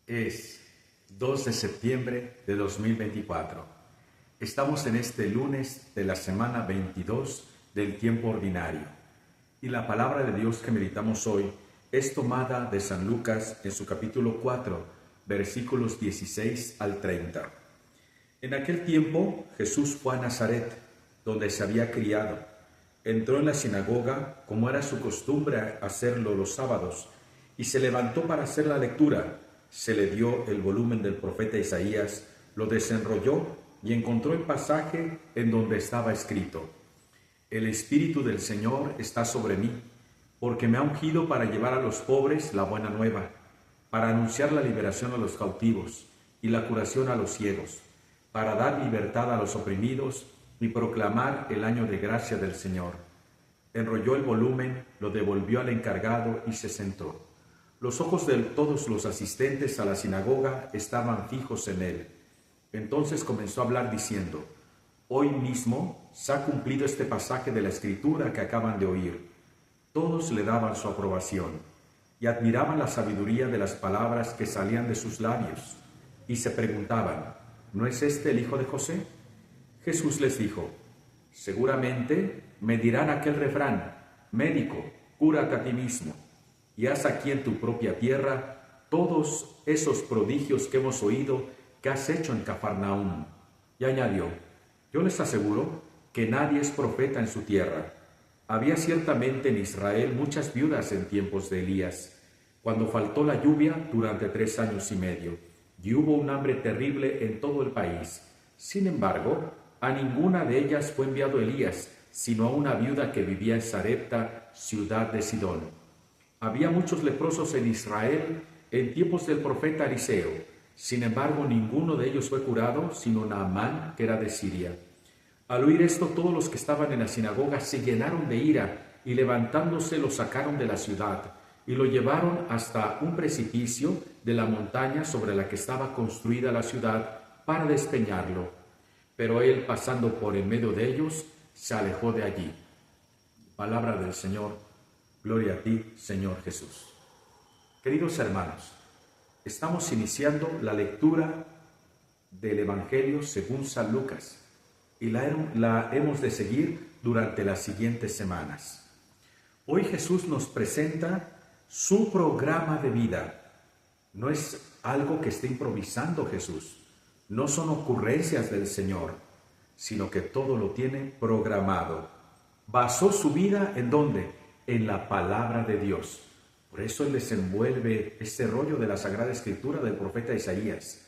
Es 2 de septiembre de 2024. Estamos en este lunes de la semana 22 del tiempo ordinario. Y la palabra de Dios que meditamos hoy es tomada de San Lucas en su capítulo 4, versículos 16 al 30. En aquel tiempo Jesús fue a Nazaret, donde se había criado. Entró en la sinagoga, como era su costumbre hacerlo los sábados, y se levantó para hacer la lectura. Se le dio el volumen del profeta Isaías, lo desenrolló y encontró el pasaje en donde estaba escrito: El Espíritu del Señor está sobre mí, porque me ha ungido para llevar a los pobres la buena nueva, para anunciar la liberación a los cautivos y la curación a los ciegos, para dar libertad a los oprimidos y proclamar el año de gracia del Señor. Enrolló el volumen, lo devolvió al encargado y se sentó. Los ojos de todos los asistentes a la sinagoga estaban fijos en él. Entonces comenzó a hablar diciendo: Hoy mismo se ha cumplido este pasaje de la Escritura que acaban de oír. Todos le daban su aprobación y admiraban la sabiduría de las palabras que salían de sus labios y se preguntaban: ¿no es este el hijo de José? Jesús les dijo: Seguramente me dirán aquel refrán: Médico, cúrate a ti mismo, y haz aquí en tu propia tierra todos esos prodigios que hemos oído que has hecho en Cafarnaúm. Y añadió: Yo les aseguro que nadie es profeta en su tierra. Había ciertamente en Israel muchas viudas en tiempos de Elías, cuando faltó la lluvia durante 3 años y medio, y hubo un hambre terrible en todo el país. Sin embargo, a ninguna de ellas fue enviado Elías, sino a una viuda que vivía en Sarepta, ciudad de Sidón. Había muchos leprosos en Israel en tiempos del profeta Eliseo. Sin embargo, ninguno de ellos fue curado, sino Naamán, que era de Siria. Al oír esto, todos los que estaban en la sinagoga se llenaron de ira y levantándose lo sacaron de la ciudad y lo llevaron hasta un precipicio de la montaña sobre la que estaba construida la ciudad para despeñarlo. Pero él, pasando por en medio de ellos, se alejó de allí. Palabra del Señor. Gloria a ti, Señor Jesús. Queridos hermanos, estamos iniciando la lectura del Evangelio según San Lucas y la hemos de seguir durante las siguientes semanas. Hoy Jesús nos presenta su programa de vida. No es algo que esté improvisando Jesús, no son ocurrencias del Señor, sino que todo lo tiene programado. Basó su vida ¿en dónde? En la palabra de Dios. Por eso Él desenvuelve este rollo de la Sagrada Escritura del profeta Isaías.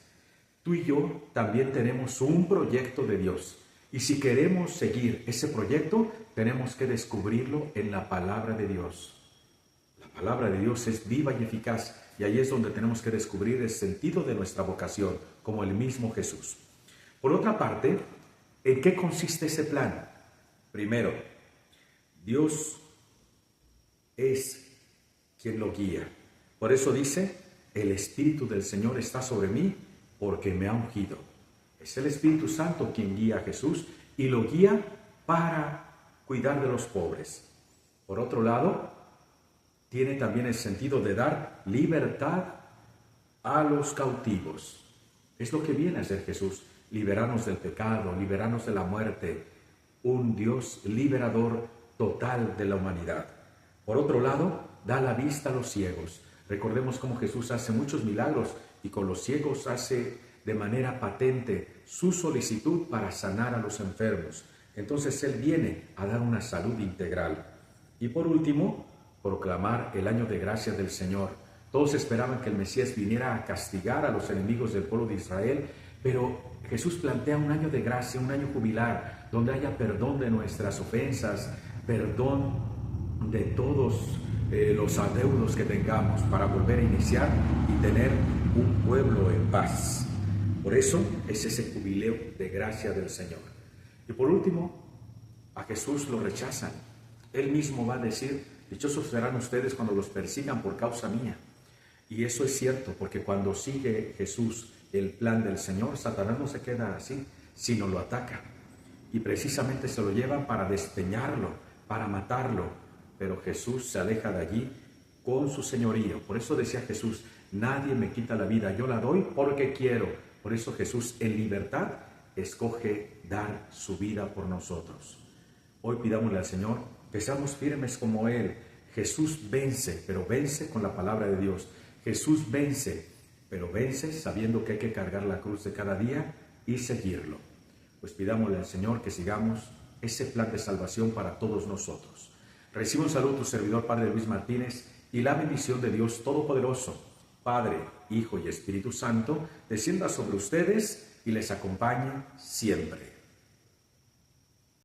Tú y yo también tenemos un proyecto de Dios. Y si queremos seguir ese proyecto, tenemos que descubrirlo en la palabra de Dios. La palabra de Dios es viva y eficaz. Y ahí es donde tenemos que descubrir el sentido de nuestra vocación, como el mismo Jesús. Por otra parte, ¿en qué consiste ese plan? Primero, Dios es quien lo guía. Por eso dice: el Espíritu del Señor está sobre mí porque me ha ungido. Es el Espíritu Santo quien guía a Jesús y lo guía para cuidar de los pobres. Por otro lado, tiene también el sentido de dar libertad a los cautivos. Es lo que viene a hacer Jesús: liberarnos del pecado, liberarnos de la muerte. Un Dios liberador total de la humanidad. Por otro lado, da la vista a los ciegos. Recordemos cómo Jesús hace muchos milagros y con los ciegos hace de manera patente su solicitud para sanar a los enfermos. Entonces Él viene a dar una salud integral. Y por último, proclamar el año de gracia del Señor. Todos esperaban que el Mesías viniera a castigar a los enemigos del pueblo de Israel, pero Jesús plantea un año de gracia, un año jubilar, donde haya perdón de nuestras ofensas, perdón de todos los adeudos que tengamos, para volver a iniciar y tener un pueblo en paz. Por eso es ese jubileo de gracia del Señor. Y por último, a Jesús lo rechazan. Él mismo va a decir: dichosos serán ustedes cuando los persigan por causa mía. Y eso es cierto, porque cuando sigue Jesús el plan del Señor, Satanás no se queda así, sino lo ataca. Y precisamente se lo lleva para despeñarlo, para matarlo. Pero Jesús se aleja de allí con su señorío. Por eso decía Jesús: nadie me quita la vida, yo la doy porque quiero. Por eso Jesús en libertad escoge dar su vida por nosotros. Hoy pidámosle al Señor que seamos firmes como Él. Jesús vence, pero vence con la palabra de Dios. Jesús vence, pero vence sabiendo que hay que cargar la cruz de cada día y seguirlo. Pues pidámosle al Señor que sigamos ese plan de salvación para todos nosotros. Recibo un saludo tu servidor, Padre Luis Martínez, y la bendición de Dios Todopoderoso, Padre, Hijo y Espíritu Santo, descienda sobre ustedes y les acompañe siempre.